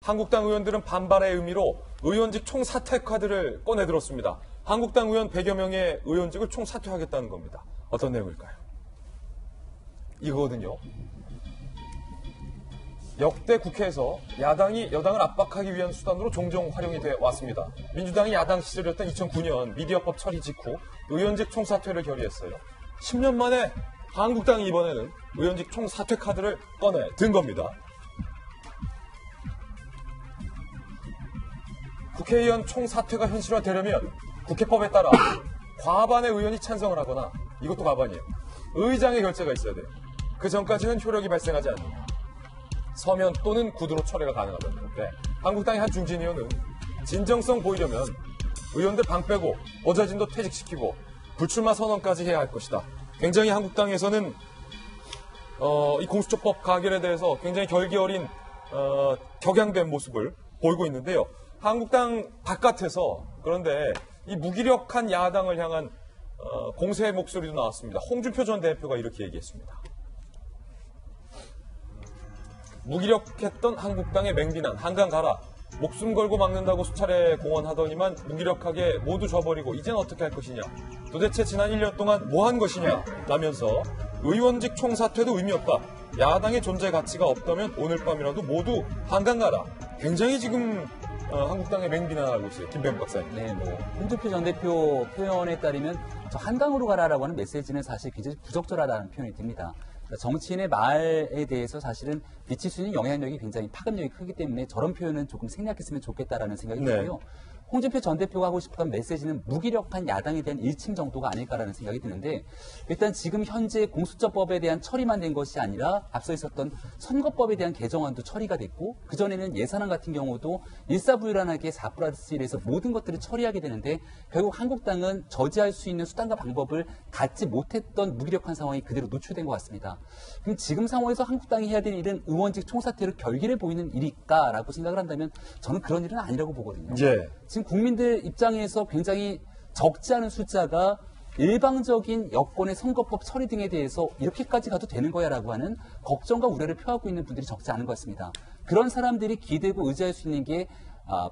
한국당 의원들은 반발의 의미로 의원직 총사퇴 카드를 꺼내들었습니다. 한국당 의원 100여 명의 의원직을 총사퇴하겠다는 겁니다. 어떤 내용일까요? 이거거든요. 역대 국회에서 야당이 여당을 압박하기 위한 수단으로 종종 활용이 돼 왔습니다. 민주당이 야당 시절이었던 2009년 미디어법 처리 직후 의원직 총사퇴를 결의했어요. 10년 만에 한국당이 이번에는 의원직 총사퇴 카드를 꺼내든 겁니다. 국회의원 총사퇴가 현실화되려면 국회법에 따라 과반의 의원이 찬성을 하거나, 이것도 과반이에요, 의장의 결재가 있어야 돼요. 그 전까지는 효력이 발생하지 않는 서면 또는 구두로 철회가 가능하다는데, 한국당의 한 중진 의원은 진정성 보이려면 의원들 방 빼고 보좌진도 퇴직시키고 불출마 선언까지 해야 할 것이다. 굉장히 한국당에서는 이 공수처법 가결에 대해서 굉장히 결기 어린 격양된 모습을 보이고 있는데요. 한국당 바깥에서 그런데 이 무기력한 야당을 향한 공세의 목소리도 나왔습니다. 홍준표 전 대표가 이렇게 얘기했습니다. 무기력했던 한국당의 맹비난 한강 가라. 목숨 걸고 막는다고 수차례 공언하더니만 무기력하게 모두 져버리고 이젠 어떻게 할 것이냐. 도대체 지난 1년 동안 뭐 한 것이냐 라면서 의원직 총사퇴도 의미 없다. 야당의 존재 가치가 없다면 오늘 밤이라도 모두 한강 가라. 굉장히 지금 한국당의 맹비난을 하고 있어요. 김병국 박사님. 네, 홍준표 전 대표 표현에 따르면 저 한강으로 가라라고 하는 메시지는 사실 굉장히 부적절하다는 표현이 듭니다. 정치인의 말에 대해서 사실은 미칠 수 있는 영향력이 굉장히 파급력이 크기 때문에 저런 표현은 조금 생략했으면 좋겠다라는 생각이 들고요. 홍준표 전 대표가 하고 싶었던 메시지는 무기력한 야당에 대한 일침 정도가 아닐까라는 생각이 드는데, 일단 지금 현재 공수처법에 대한 처리만 된 것이 아니라 앞서 있었던 선거법에 대한 개정안도 처리가 됐고, 그전에는 예산안 같은 경우도 일사불란하게 4+1에서 모든 것들을 처리하게 되는데, 결국 한국당은 저지할 수 있는 수단과 방법을 갖지 못했던 무기력한 상황이 그대로 노출된 것 같습니다. 그럼 지금 상황에서 한국당이 해야 되는 일은 의원직 총사퇴로 결기를 보이는 일일까라고 생각을 한다면 저는 그런 일은 아니라고 보거든요. 예. 지금 국민들 입장에서 굉장히 적지 않은 숫자가 일방적인 여권의 선거법 처리 등에 대해서 이렇게까지 가도 되는 거야라고 하는 걱정과 우려를 표하고 있는 분들이 적지 않은 것 같습니다. 그런 사람들이 기대고 의지할 수 있는 게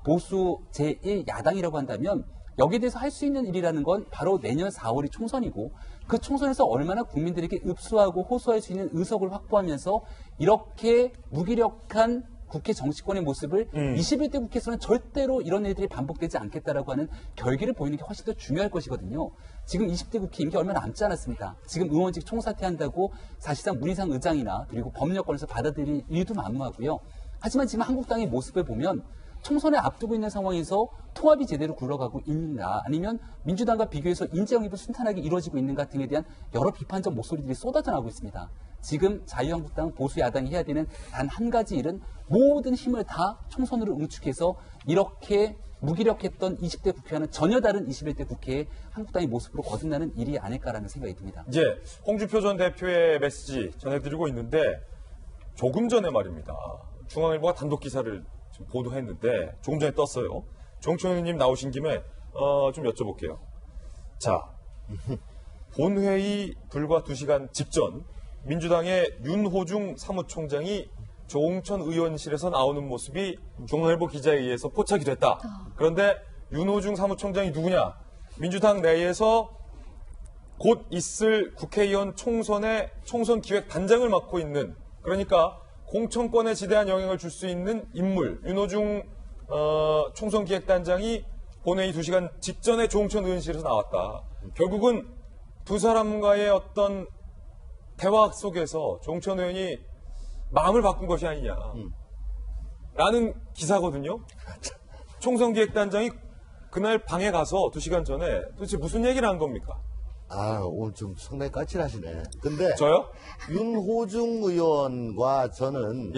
보수 제1야당이라고 한다면 여기에 대해서 할 수 있는 일이라는 건 바로 내년 4월이 총선이고, 그 총선에서 얼마나 국민들에게 흡수하고 호소할 수 있는 의석을 확보하면서 이렇게 무기력한 국회 정치권의 모습을 21대 국회에서는 절대로 이런 일들이 반복되지 않겠다라고 하는 결기를 보이는 게 훨씬 더 중요할 것이거든요. 지금 20대 국회 임기 얼마 남지 않았습니다. 지금 의원직 총사퇴한다고 사실상 문희상 의장이나 그리고 법률권에서 받아들일 일도 만무하고요. 하지만 지금 한국당의 모습을 보면 총선을 앞두고 있는 상황에서 통합이 제대로 굴러가고 있는가, 아니면 민주당과 비교해서 인재영입이 순탄하게 이루어지고 있는가 등에 대한 여러 비판적 목소리들이 쏟아져 나오고 있습니다. 지금 자유한국당 보수야당이 해야 되는 단 한 가지 일은 모든 힘을 다 총선으로 응축해서 이렇게 무기력했던 20대 국회와는 전혀 다른 21대 국회의 한국당의 모습으로 거듭나는 일이 아닐까라는 생각이 듭니다. 이제 홍준표 전 대표의 메시지 전해드리고 있는데, 조금 전에 말입니다. 중앙일보가 단독 기사를 지금 보도했는데 조금 전에 떴어요. 정청현 의원님 나오신 김에 좀 여쭤볼게요. 자, 본회의 불과 2시간 직전 민주당의 윤호중 사무총장이 조홍천 의원실에서 나오는 모습이 중앙일보 기자에 의해서 포착이 됐다. 그런데 윤호중 사무총장이 누구냐? 민주당 내에서 곧 있을 국회의원 총선의 총선 기획 단장을 맡고 있는, 그러니까 공천권에 지대한 영향을 줄 수 있는 인물, 윤호중 총선 기획단장이 본회의 2시간 직전에 조홍천 의원실에서 나왔다. 결국은 두 사람과의 어떤 대화 속에서 조홍천 의원이 마음을 바꾼 것이 아니냐 라는 기사거든요. 총선 기획단장이 그날 방에 가서 2시간 전에 도대체 무슨 얘기를 한 겁니까? 오늘 좀 상당히 까칠하시네. 근데 저요? 윤호중 의원과 저는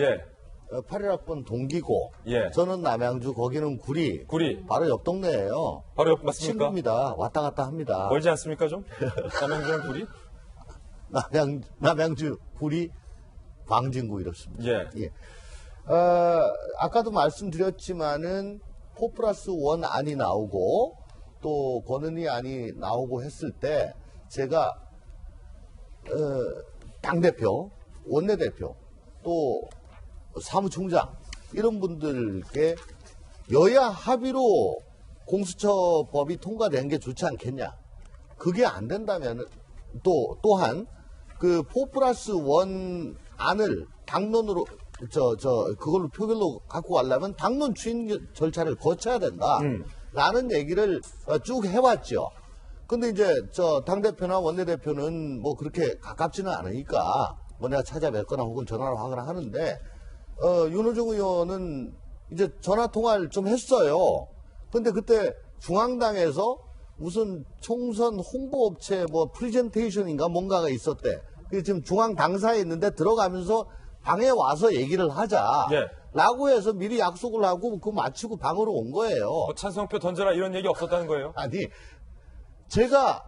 81학번 동기고, 저는 남양주, 거기는 구리. 바로 옆 동네예요. 바로 옆 맞습니까? 친구입니다. 왔다 갔다 합니다. 멀지 않습니까 좀? 남양주랑 구리? 남양주, 구리, 광진구 이렇습니다. 예. 아까도 말씀드렸지만은 4+1 안이 나오고 또 권은희 안이 나오고 했을 때 제가 당대표, 원내대표, 또 사무총장 이런 분들께 여야 합의로 공수처법이 통과된 게 좋지 않겠냐. 그게 안 된다면 또한 그 4+1 안을 당론으로 그걸로 표결로 갖고 가려면 당론 추인 절차를 거쳐야 된다. 라는 얘기를 쭉 해왔죠. 근데 이제 당대표나 원내대표는 뭐 그렇게 가깝지는 않으니까 뭐 내가 찾아뵙거나 혹은 전화로 하거나 하는데 윤호중 의원은 이제 전화 통화를 좀 했어요. 근데 그때 중앙당에서 무슨 총선 홍보업체 뭐 프리젠테이션인가 뭔가가 있었대. 그게 지금 중앙 당사에 있는데 들어가면서 방에 와서 얘기를 하자. 예. 라고 해서 미리 약속을 하고 그거 마치고 방으로 온 거예요. 뭐 찬성표 던져라 이런 얘기 없었다는 거예요? 아니, 제가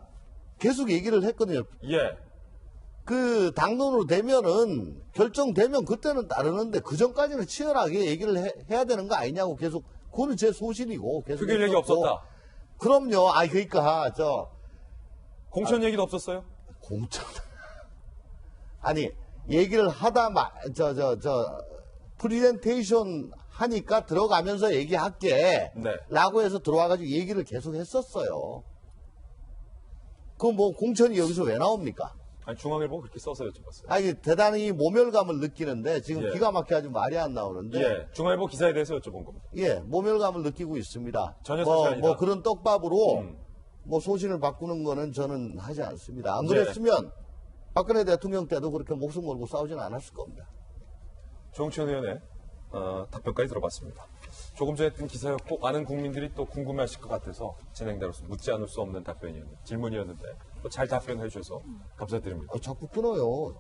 계속 얘기를 했거든요. 예. 그 당론으로 되면은 결정되면 그때는 따르는데 그 전까지는 치열하게 얘기를 해야 되는 거 아니냐고 계속 그거는 제 소신이고 계속 표결 얘기 했었고. 없었다. 그럼요. 그러니까 공천 얘기도 없었어요? 공천 아니 얘기를 하다 프리젠테이션 하니까 들어가면서 얘기할게 네. 라고 해서 들어와가지고 얘기를 계속 했었어요. 그럼 뭐 공천이 여기서 왜 나옵니까? 아니, 중앙일보 그렇게 써서 여쭤봤어요. 아니 대단히 모멸감을 느끼는데 지금 예. 기가 막혀 아주 말이 안 나오는데 예. 중앙일보 기사에 대해서 여쭤본 겁니다. 모멸감을 느끼고 있습니다. 전혀 사실 아니다. 뭐 그런 떡밥으로 음. 뭐 소신을 바꾸는 거는 저는 하지 않습니다. 안 예. 그랬으면 박근혜 대통령 때도 그렇게 목숨 걸고 싸우지는 않았을 겁니다. 조홍천 의원의 답변까지 들어봤습니다. 조금 전에 했던 기사였고 많은 국민들이 또 궁금해하실 것 같아서 진행자로서 묻지 않을 수 없는 질문이었는데 잘 답변해 주셔서 감사드립니다. 자꾸 끊어요.